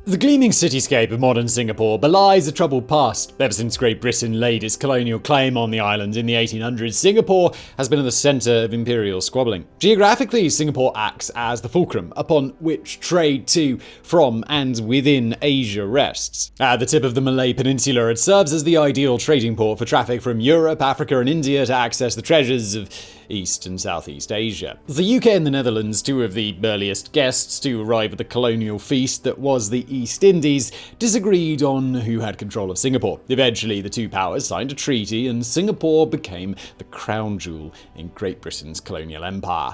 The gleaming cityscape of modern Singapore belies a troubled past. Ever since Great Britain laid its colonial claim on the island in the 1800s, Singapore has been at the centre of imperial squabbling. Geographically, Singapore acts as the fulcrum upon which trade to, from, and within Asia rests. At the tip of the Malay Peninsula, it serves as the ideal trading port for traffic from Europe, Africa, and India to access the treasures of East and Southeast Asia. The UK and the Netherlands, two of the earliest guests to arrive at the colonial feast that was the East Indies, disagreed on who had control of Singapore. Eventually, the two powers signed a treaty, and Singapore became the crown jewel in Great Britain's colonial empire.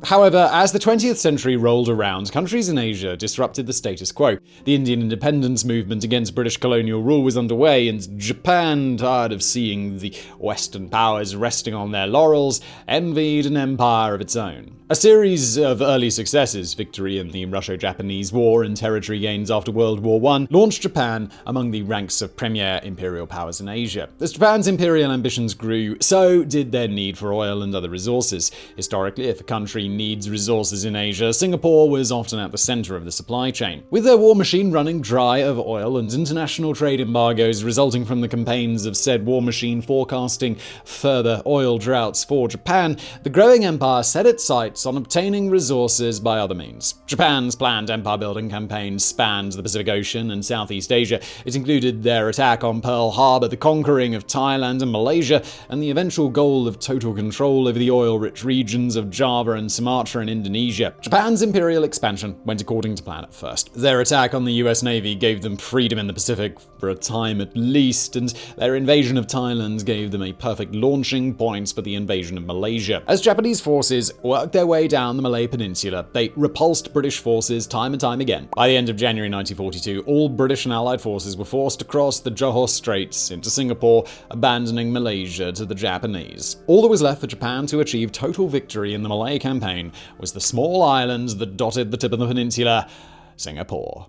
However, as the 20th century rolled around, countries in Asia disrupted the status quo. The Indian independence movement against British colonial rule was underway, and Japan, tired of seeing the Western powers resting on their laurels, envied an empire of its own. A series of early successes, victory in the Russo-Japanese War and territory gains after World War I, launched Japan among the ranks of premier imperial powers in Asia. As Japan's imperial ambitions grew, so did their need for oil and other resources. Historically, if a country needs resources in Asia, Singapore was often at the center of the supply chain. With their war machine running dry of oil and international trade embargoes resulting from the campaigns of said war machine forecasting further oil droughts for Japan, the growing empire set its sights on obtaining resources by other means. Japan's planned empire-building campaign spanned the Pacific Ocean and Southeast Asia. It included their attack on Pearl Harbor, the conquering of Thailand and Malaysia, and the eventual goal of total control over the oil-rich regions of Java and Sumatra in Indonesia. Japan's imperial expansion went according to plan at first. Their attack on the US Navy gave them freedom in the Pacific for a time at least, and their invasion of Thailand gave them a perfect launching point for the invasion of Malaysia. As Japanese forces worked their way down the Malay Peninsula, they repulsed British forces time and time again. By the end of January 1942, all British and Allied forces were forced to cross the Johor Straits into Singapore, abandoning Malaysia to the Japanese. All that was left for Japan to achieve total victory in the Malay campaign was the small island that dotted the tip of the peninsula, Singapore.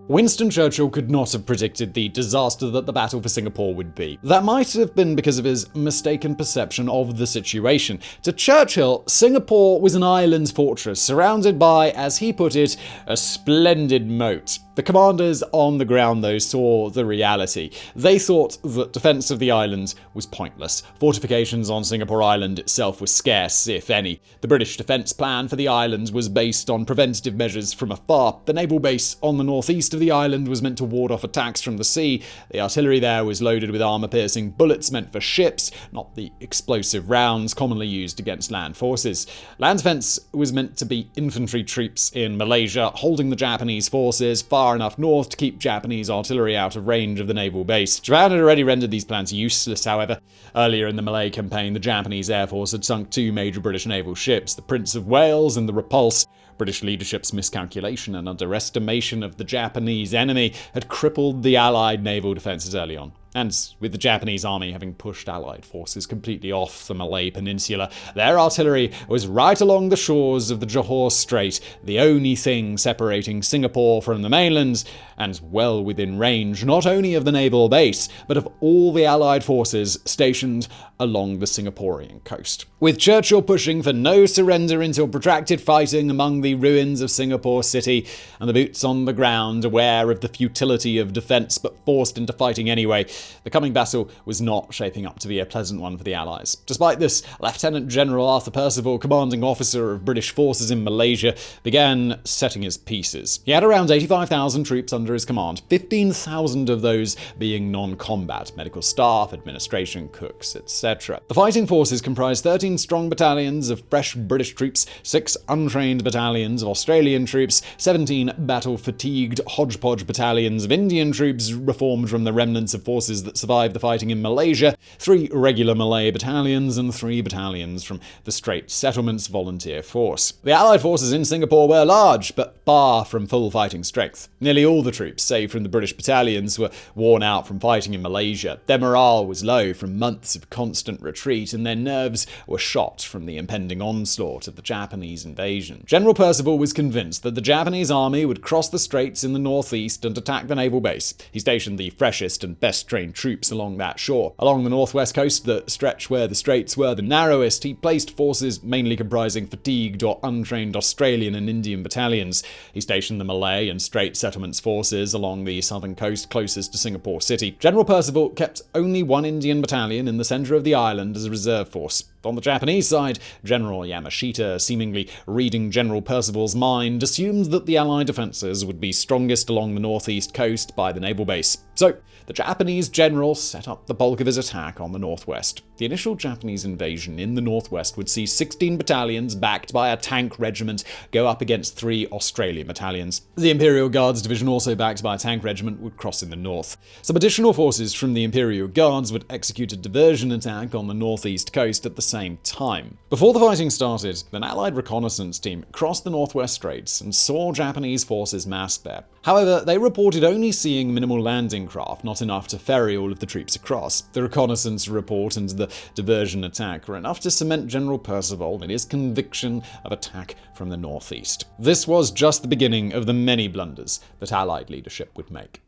Winston Churchill could not have predicted the disaster that the battle for Singapore would be. That might have been because of his mistaken perception of the situation. To Churchill, Singapore was an island fortress surrounded by, as he put it, a splendid moat. The commanders on the ground, though, saw the reality. They thought that defense of the island was pointless. Fortifications on Singapore Island itself were scarce, if any. The British defense plan for the island was based on preventative measures from afar. The naval base on the northeast of the island was meant to ward off attacks from the sea. The artillery there was loaded with armor-piercing bullets meant for ships, not the explosive rounds commonly used against land forces. Land defense was meant to be infantry troops in Malaysia, holding the Japanese forces far enough north to keep Japanese artillery out of range of the naval base. Japan had already rendered these plans useless, however. Earlier in the Malay campaign, the Japanese Air Force had sunk two major British naval ships, the Prince of Wales and the Repulse. British leadership's miscalculation and underestimation of the Japanese enemy had crippled the Allied naval defences early on. And with the Japanese army having pushed Allied forces completely off the Malay Peninsula, their artillery was right along the shores of the Johor Strait, the only thing separating Singapore from the mainland, and well within range not only of the naval base, but of all the Allied forces stationed along the Singaporean coast. With Churchill pushing for no surrender until protracted fighting among the ruins of Singapore City, and the boots on the ground aware of the futility of defence but forced into fighting anyway, the coming battle was not shaping up to be a pleasant one for the Allies. Despite this, Lieutenant General Arthur Percival, commanding officer of British forces in Malaysia, began setting his pieces. He had around 85,000 troops under his command, 15,000 of those being non-combat, medical staff, administration, cooks, etc. The fighting forces comprised 13 strong battalions of fresh British troops, 6 untrained battalions of Australian troops, 17 battle-fatigued hodgepodge battalions of Indian troops reformed from the remnants of forces forces that survived the fighting in Malaysia, 3 regular Malay battalions, and 3 battalions from the Straits Settlements Volunteer Force. The Allied forces in Singapore were large, but far from full fighting strength. Nearly all the troops, save from the British battalions, were worn out from fighting in Malaysia. Their morale was low from months of constant retreat, and their nerves were shot from the impending onslaught of the Japanese invasion. General Percival was convinced that the Japanese army would cross the straits in the northeast and attack the naval base. He stationed the freshest and best trained troops along that shore. Along the northwest coast, the stretch where the straits were the narrowest, he placed forces mainly comprising fatigued or untrained Australian and Indian battalions. He stationed the Malay and Strait Settlements forces along the southern coast closest to Singapore City. General Percival kept only 1 Indian battalion in the centre of the island as a reserve force. On the Japanese side, General Yamashita, seemingly reading General Percival's mind, assumed that the Allied defences would be strongest along the northeast coast by the naval base. So, the Japanese general set up the bulk of his attack on the northwest. The initial Japanese invasion in the northwest would see 16 battalions backed by a tank regiment go up against 3 Australian battalions. The Imperial Guards Division, also backed by a tank regiment, would cross in the north. Some additional forces from the Imperial Guards would execute a diversion attack on the northeast coast at the same time. Before the fighting started, an Allied reconnaissance team crossed the Northwest Straits and saw Japanese forces massed there. However, they reported only seeing minimal landing craft, not enough to ferry all of the troops across. The reconnaissance report and the diversion attack were enough to cement General Percival in his conviction of attack from the northeast. This was just the beginning of the many blunders that Allied leadership would make.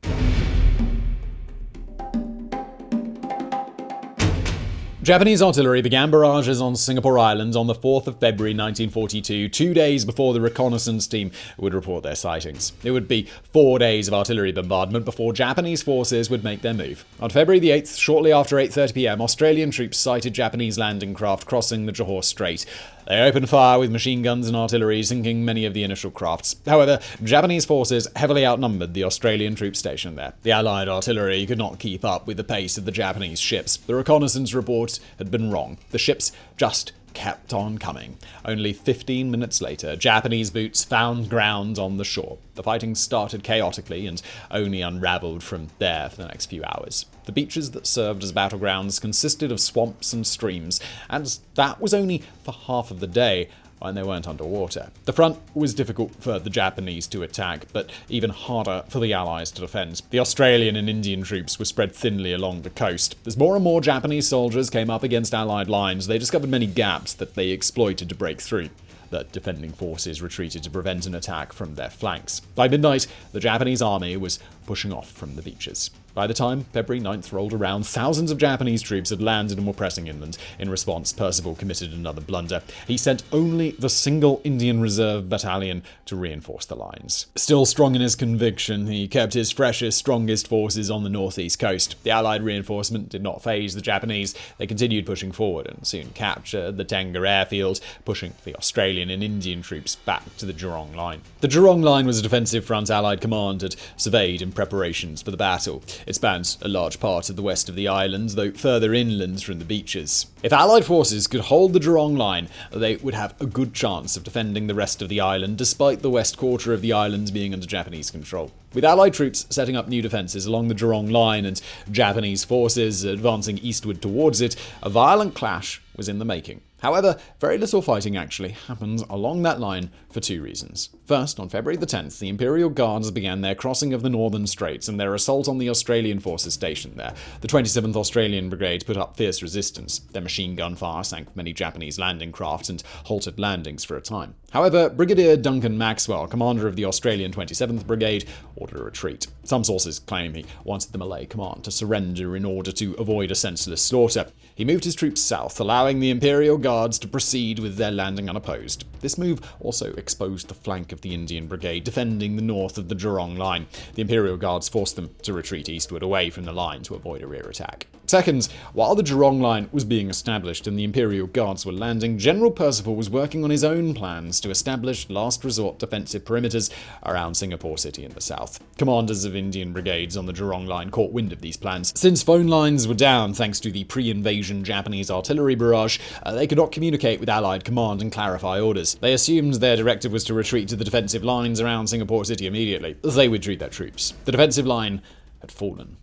Japanese artillery began barrages on Singapore Island on the 4th of February 1942, 2 days before the reconnaissance team would report their sightings. It would be 4 days of artillery bombardment before Japanese forces would make their move. On February the 8th, shortly after 8:30 p.m, Australian troops sighted Japanese landing craft crossing the Johor Strait. They opened fire with machine guns and artillery, sinking many of the initial crafts. However, Japanese forces heavily outnumbered the Australian troops stationed there. The Allied artillery could not keep up with the pace of the Japanese ships. The reconnaissance report had been wrong. The ships just kept on coming. Only 15 minutes later, Japanese boots found ground on the shore. The fighting started chaotically and only unraveled from there for the next few hours. The beaches that served as battlegrounds consisted of swamps and streams, and that was only for half of the day when they weren't underwater. The front was difficult for the Japanese to attack, but even harder for the Allies to defend. The Australian and Indian troops were spread thinly along the coast. As more and more Japanese soldiers came up against Allied lines, they discovered many gaps that they exploited to break through. The defending forces retreated to prevent an attack from their flanks. By midnight, the Japanese army was pushing off from the beaches. By the time February 9th rolled around, thousands of Japanese troops had landed and were pressing inland. In response, Percival committed another blunder. He sent only the single Indian Reserve Battalion to reinforce the lines. Still strong in his conviction, he kept his freshest, strongest forces on the northeast coast. The Allied reinforcement did not faze the Japanese. They continued pushing forward and soon captured the Tengah Airfield, pushing the Australian and Indian troops back to the Jurong Line. The Jurong Line was a defensive front Allied command had surveyed in preparations for the battle. It spans a large part of the west of the island, though further inland from the beaches. If Allied forces could hold the Jurong Line, they would have a good chance of defending the rest of the island, despite the west quarter of the island being under Japanese control. With Allied troops setting up new defences along the Jurong Line and Japanese forces advancing eastward towards it, a violent clash was in the making. However, very little fighting actually happened along that line for 2 reasons. First, on February the 10th, the Imperial Guards began their crossing of the Northern Straits and their assault on the Australian forces stationed there. The 27th Australian Brigade put up fierce resistance. Their machine gun fire sank many Japanese landing craft and halted landings for a time. However, Brigadier Duncan Maxwell, commander of the Australian 27th Brigade, ordered a retreat. Some sources claim he wanted the Malay command to surrender in order to avoid a senseless slaughter. He moved his troops south, allowing the Imperial Guards to proceed with their landing unopposed. This move also exposed the flank of the Indian Brigade, defending the north of the Jurong Line. The Imperial Guards forced them to retreat eastward away from the line to avoid a rear attack. Second, while the Jurong Line was being established and the Imperial Guards were landing, General Percival was working on his own plans to establish last resort defensive perimeters around Singapore City in the south. Commanders of Indian brigades on the Jurong Line caught wind of these plans. Since phone lines were down thanks to the pre-invasion Japanese artillery barrage, they could not communicate with Allied command and clarify orders. They assumed their directive was to retreat to the defensive lines around Singapore City immediately. They withdrew their troops. The defensive line had fallen.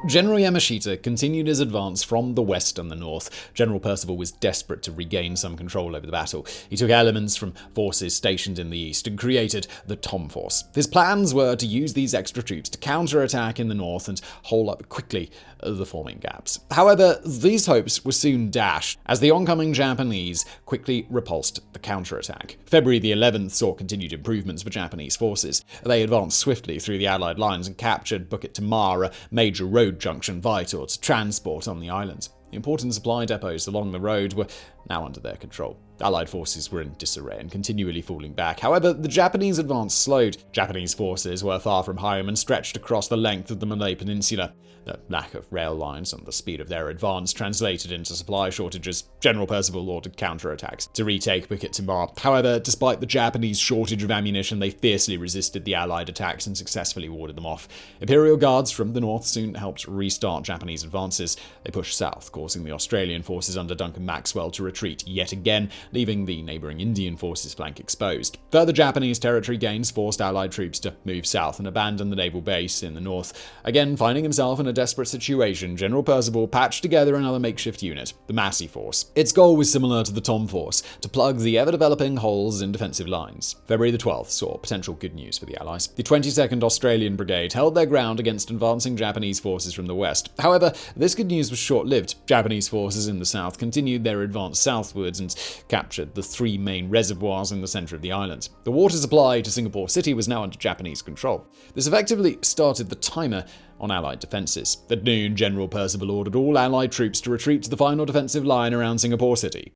General Yamashita continued his advance from the west and the north. General Percival was desperate to regain some control over the battle. He took elements from forces stationed in the east and created the Tom Force. His plans were to use these extra troops to counterattack in the north and hold up quickly the forming gaps. However, these hopes were soon dashed as the oncoming Japanese quickly repulsed the counterattack. February the 11th saw continued improvements for Japanese forces. They advanced swiftly through the Allied lines and captured Bukit Timah, a major road junction vital to transport on the island. The important supply depots along the road were now under their control. Allied forces were in disarray and continually falling back. However, the Japanese advance slowed. Japanese forces were far from home and stretched across the length of the Malay Peninsula. The lack of rail lines and the speed of their advance translated into supply shortages. General Percival ordered counterattacks to retake Bukit Timah. However, despite the Japanese shortage of ammunition, they fiercely resisted the Allied attacks and successfully warded them off. Imperial guards from the north soon helped restart Japanese advances. They pushed south, causing the Australian forces under Duncan Maxwell to retreat yet again, leaving the neighbouring Indian forces' flank exposed. Further Japanese territory gains forced Allied troops to move south and abandon the naval base in the north. Again, finding himself in a desperate situation, General Percival patched together another makeshift unit, the MassyForce. Its goal was similar to the Tom Force, to plug the ever-developing holes in defensive lines. February the 12th saw potential good news for the Allies. The 22nd Australian Brigade held their ground against advancing Japanese forces from the west. However, this good news was short-lived. Japanese forces in the south continued their advance southwards and captured the three main reservoirs in the centre of the island. The water supply to Singapore City was now under Japanese control. This effectively started the timer on Allied defences. At noon, General Percival ordered all Allied troops to retreat to the final defensive line around Singapore City.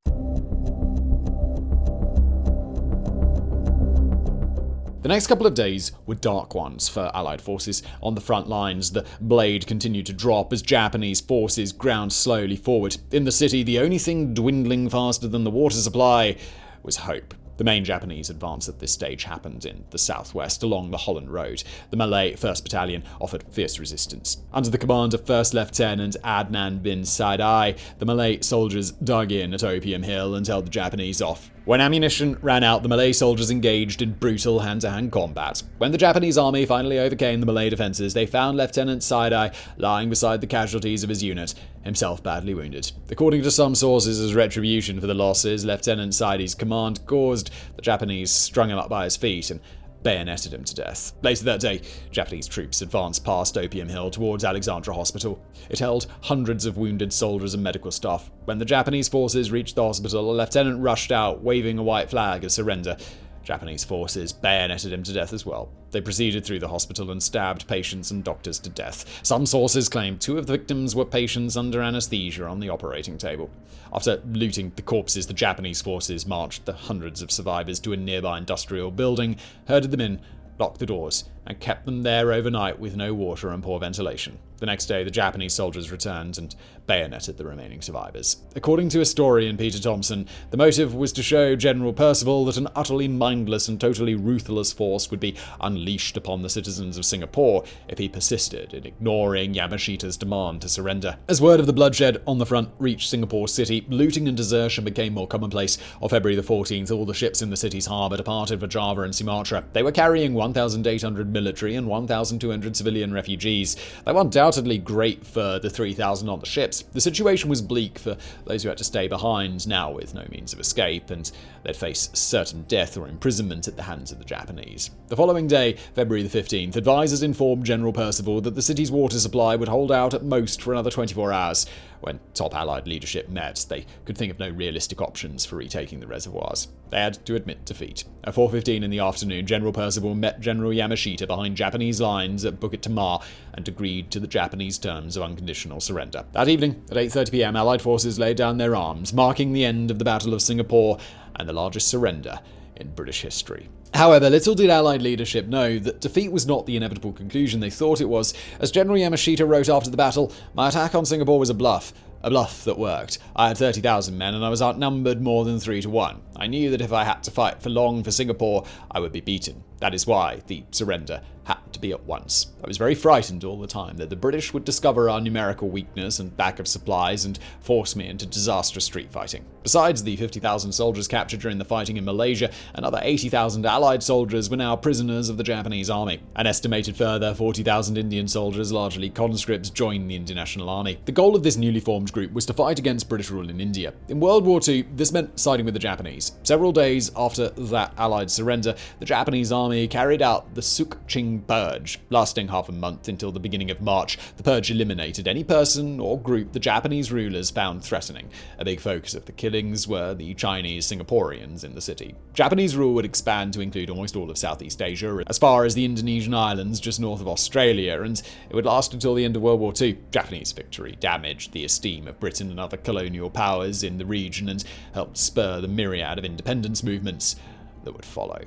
The next couple of days were dark ones for Allied forces. On the front lines, the blade continued to drop as Japanese forces ground slowly forward. In the city, the only thing dwindling faster than the water supply was hope. The main Japanese advance at this stage happened in the southwest along the Holland Road. The Malay 1st Battalion offered fierce resistance. Under the command of 1st Lieutenant Adnan bin Saidi, the Malay soldiers dug in at Opium Hill and held the Japanese off. When ammunition ran out, the Malay soldiers engaged in brutal hand-to-hand combat. When the Japanese army finally overcame the Malay defences, they found Lieutenant Saidi lying beside the casualties of his unit, himself badly wounded. According to some sources, as retribution for the losses, Lieutenant Saidi's command caused the Japanese strung him up by his feet and bayoneted him to death. Later that day, Japanese troops advanced past Opium Hill towards Alexandra Hospital. It held hundreds of wounded soldiers and medical staff. When the Japanese forces reached the hospital, a lieutenant rushed out, waving a white flag of surrender. Japanese forces bayoneted him to death as well. They proceeded through the hospital and stabbed patients and doctors to death. Some sources claim 2 of the victims were patients under anesthesia on the operating table. After looting the corpses, the Japanese forces marched the hundreds of survivors to a nearby industrial building, herded them in, locked the doors, and kept them there overnight with no water and poor ventilation. The next day, the Japanese soldiers returned and bayoneted the remaining survivors. According to historian Peter Thompson, the motive was to show General Percival that an utterly mindless and totally ruthless force would be unleashed upon the citizens of Singapore if he persisted in ignoring Yamashita's demand to surrender. As word of the bloodshed on the front reached Singapore City, looting and desertion became more commonplace. On February the 14th, all the ships in the city's harbour departed for Java and Sumatra. They were carrying 1,800 military and 1,200 civilian refugees. They were undoubtedly great for the 3,000 on the ships. The situation was bleak for those who had to stay behind, now with no means of escape, and they'd face certain death or imprisonment at the hands of the Japanese. The following day, February the 15th, advisors informed General Percival that the city's water supply would hold out at most for another 24 hours. When top Allied leadership met, they could think of no realistic options for retaking the reservoirs. They had to admit defeat. At 4:15 in the afternoon, General Percival met General Yamashita behind Japanese lines at Bukit Timah and agreed to the Japanese terms of unconditional surrender. That evening, at 8:30 p.m, Allied forces laid down their arms, marking the end of the Battle of Singapore and the largest surrender in British history. However, little did Allied leadership know that defeat was not the inevitable conclusion they thought it was. As General Yamashita wrote after the battle, "My attack on Singapore was a bluff that worked. I had 30,000 men and I was outnumbered more than 3-1. I knew that if I had to fight for long for Singapore, I would be beaten. That is why the surrender had to be at once. I was very frightened all the time that the British would discover our numerical weakness and lack of supplies and force me into disastrous street fighting. Besides the 50,000 soldiers captured during the fighting in Malaysia, another 80,000 Allied soldiers were now prisoners of the Japanese army. An estimated further 40,000 Indian soldiers, largely conscripts, joined the Indian National Army. The goal of this newly formed group was to fight against British rule in India. In World War II, this meant siding with the Japanese. Several days after that Allied surrender, the Japanese army carried out the Sook Ching Purge, lasting half a month until the beginning of March. The Purge eliminated any person or group the Japanese rulers found threatening. A big focus of the killings were the Chinese Singaporeans in the city. Japanese rule would expand to include almost all of Southeast Asia, as far as the Indonesian islands just north of Australia, and it would last until the end of World War II. Japanese victory damaged the esteem of Britain and other colonial powers in the region and helped spur the myriad of independence movements that would follow.